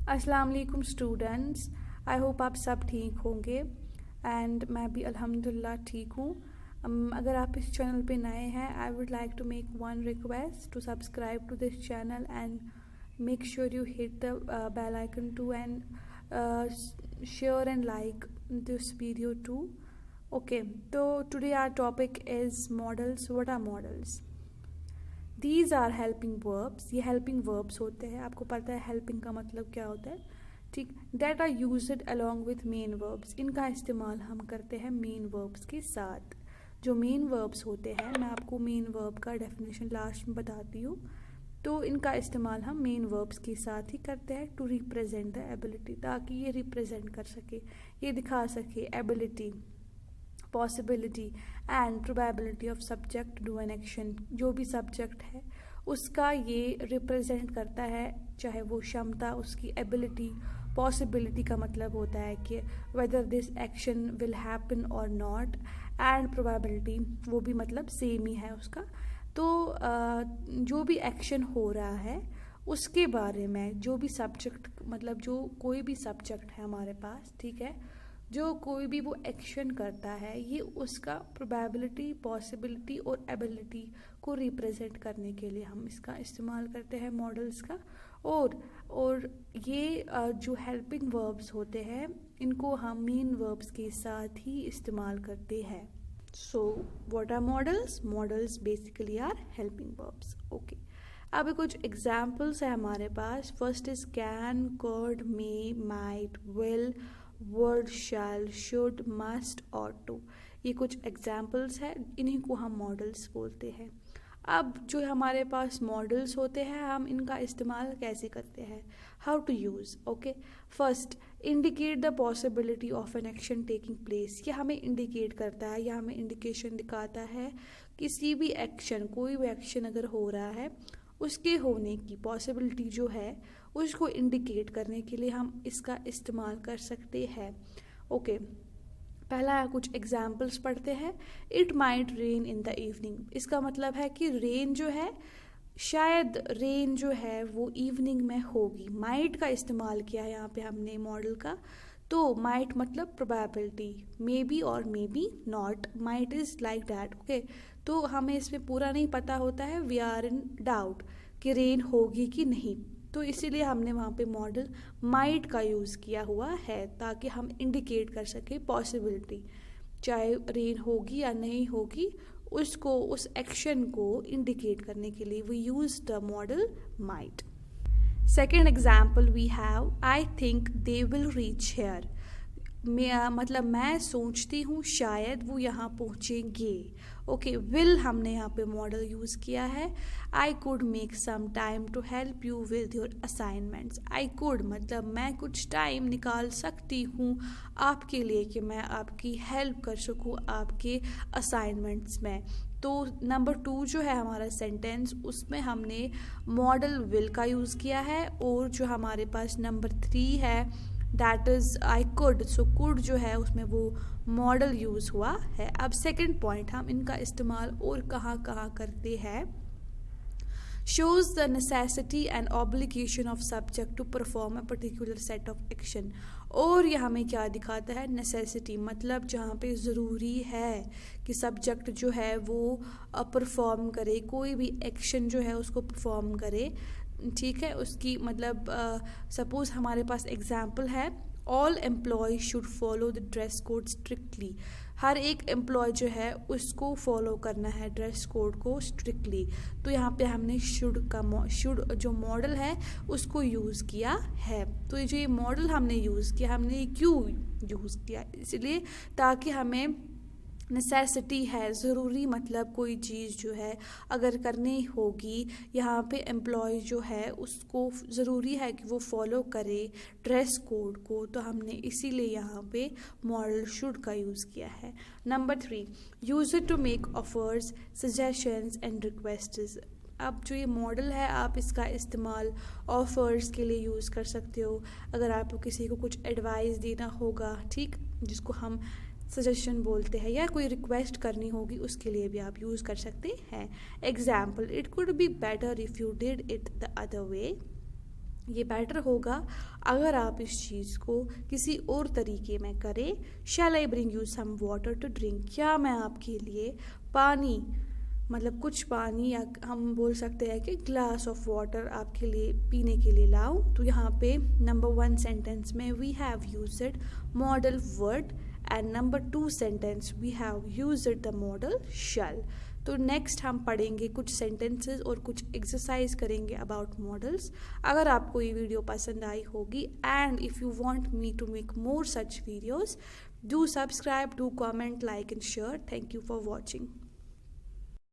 अस्सलाम वालेकुम students. I hope आप सब ठीक होंगे एंड मैं भी अल्हम्दुलिल्लाह ठीक हूँ। अगर आप इस चैनल पे नए हैं, I would like to make one request to subscribe to this channel and make sure you hit the bell icon too and share and like this video too. Okay, तो today our topic is modals. What are modals? These are helping verbs. ये helping verbs होते हैं। आपको पता है helping का मतलब क्या होता है, ठीक? That are used along with main verbs. इनका इस्तेमाल हम करते हैं मेन वर्ब्स के साथ। जो मेन वर्ब्स होते हैं, मैं आपको मेन वर्ब का डेफिनेशन लास्ट में बताती हूँ। तो इनका इस्तेमाल हम मेन वर्ब्स के साथ ही करते हैं टू रिप्रेजेंट द एबिलिटी, ताकि ये रिप्रेजेंट कर सके, ये दिखा सके ability, possibility and probability of subject do an action. जो भी सब्जेक्ट है उसका ये रिप्रेजेंट करता है, चाहे वो क्षमता, उसकी एबिलिटी। पॉसिबिलिटी का मतलब होता है कि whether this action will happen और नॉट, एंड प्रोबेबिलिटी वो भी मतलब सेम ही है उसका। तो जो भी एक्शन हो रहा है उसके बारे में, जो भी सब्जेक्ट मतलब जो कोई भी सब्जेक्ट है हमारे पास, ठीक है, जो कोई भी वो एक्शन करता है, ये उसका प्रोबेबिलिटी, पॉसिबिलिटी और एबिलिटी को रिप्रेजेंट करने के लिए हम इसका इस्तेमाल करते हैं मॉडल्स का। और ये जो हेल्पिंग वर्ब्स होते हैं, इनको हम मेन वर्ब्स के साथ ही इस्तेमाल करते हैं। So what are modals? Modals basically are helping verbs. Okay, अभी कुछ एग्जाम्पल्स है हमारे पास। First is can, could, may, might, will, would, shall, should, must और टू। ये कुछ एग्जाम्पल्स है, इन्हीं को हम मॉडल्स बोलते हैं। अब जो हमारे पास मॉडल्स होते हैं, हम इनका इस्तेमाल कैसे करते हैं, how to use. Okay, first, indicate the possibility of an action taking place. ये हमें इंडिकेट करता है या हमें इंडिकेशन दिखाता है किसी भी एक्शन, कोई भी एक्शन अगर हो रहा है उसके होने की पॉसिबिलिटी जो है उसको इंडिकेट करने के लिए हम इसका इस्तेमाल कर सकते हैं। ओके, पहला कुछ एग्जाम्पल्स पढ़ते हैं। It might rain in the evening. इसका मतलब है कि रेन जो है, शायद रेन जो है वो इवनिंग में होगी। माइट का इस्तेमाल किया है यहाँ पे हमने मॉडल का। तो माइट मतलब प्रोबेबिलिटी, मे बी और may be not. Might is like that. Okay, तो हमें इसमें पूरा नहीं पता होता है, वी आर इन डाउट कि रेन होगी कि नहीं, तो इसीलिए हमने वहाँ पे मॉडल माइट का यूज़ किया हुआ है, ताकि हम इंडिकेट कर सके पॉसिबिलिटी, चाहे रेन होगी या नहीं होगी, उसको, उस एक्शन को इंडिकेट करने के लिए we use the modal might. Second example we have, I think they will reach here. मतलब मैं सोचती हूँ शायद वो यहाँ पहुँचेंगे। ओके, विल हमने यहाँ पे मॉडल यूज़ किया है। I could make some time to help you with your assignments. I could मतलब मैं कुछ टाइम निकाल सकती हूँ आपके लिए कि मैं आपकी हेल्प कर सकूँ आपके असाइनमेंट्स में। तो नंबर 2 जो है हमारा सेंटेंस, उसमें हमने मॉडल विल का यूज़ किया है। और जो हमारे पास नंबर 3 है, that is I could. So could जो है उसमें वो मॉडल यूज़ हुआ है। अब सेकंड पॉइंट, हम इनका इस्तेमाल और कहाँ कहाँ करते हैं। shows the necessity and obligation of subject to perform a particular set of action। और यह हमें क्या दिखाता है, नेसेसिटी मतलब जहाँ पे ज़रूरी है कि सब्जेक्ट जो है वो परफॉर्म करे, कोई भी एक्शन जो है उसको परफॉर्म करे, ठीक है। उसकी मतलब सपोज़ हमारे पास एग्जाम्पल है, all employee should follow the dress code strictly. हर एक एम्प्लॉय जो है उसको फॉलो करना है ड्रेस कोड को स्ट्रिक्टली। तो यहाँ पे हमने शुड जो मॉडल है उसको यूज़ किया है। तो ये जो ये मॉडल हमने यूज़ किया, हमने क्यों यूज़ किया, इसलिए ताकि हमें नेसेसिटी है, ज़रूरी मतलब कोई चीज़ जो है अगर करनी होगी, यहाँ पे एम्प्लॉय जो है उसको ज़रूरी है कि वो फॉलो करे ड्रेस कोड को, तो हमने इसीलिए यहाँ पे मॉडल शुड का यूज़ किया है। Number 3, use it to make offers, suggestions and requests. अब जो ये मॉडल है, आप इसका इस्तेमाल ऑफ़र्स के लिए यूज़ कर सकते हो। अगर आपको किसी को कुछ एडवाइस देना होगा, ठीक, जिसको हम सजेशन बोलते हैं, या कोई रिक्वेस्ट करनी होगी, उसके लिए भी आप यूज़ कर सकते हैं। Example, it could be better if you did it the other way. ये बेटर होगा अगर आप इस चीज़ को किसी और तरीके में करें। Shall I bring you some water to drink, क्या मैं आपके लिए पानी, मतलब कुछ पानी, या हम बोल सकते हैं कि ग्लास ऑफ वाटर आपके लिए पीने के लिए लाऊं। तो यहाँ पे नंबर 1 सेंटेंस में we have used modal would and number 2 sentence we have used the modal shall. तो नेक्स्ट हम पढ़ेंगे कुछ सेंटेंसेस और कुछ एक्सरसाइज करेंगे अबाउट मॉडल्स। अगर आपको ये वीडियो पसंद आई होगी and if you want me to make more such videos, do subscribe, do comment, like and share. Thank you for watching.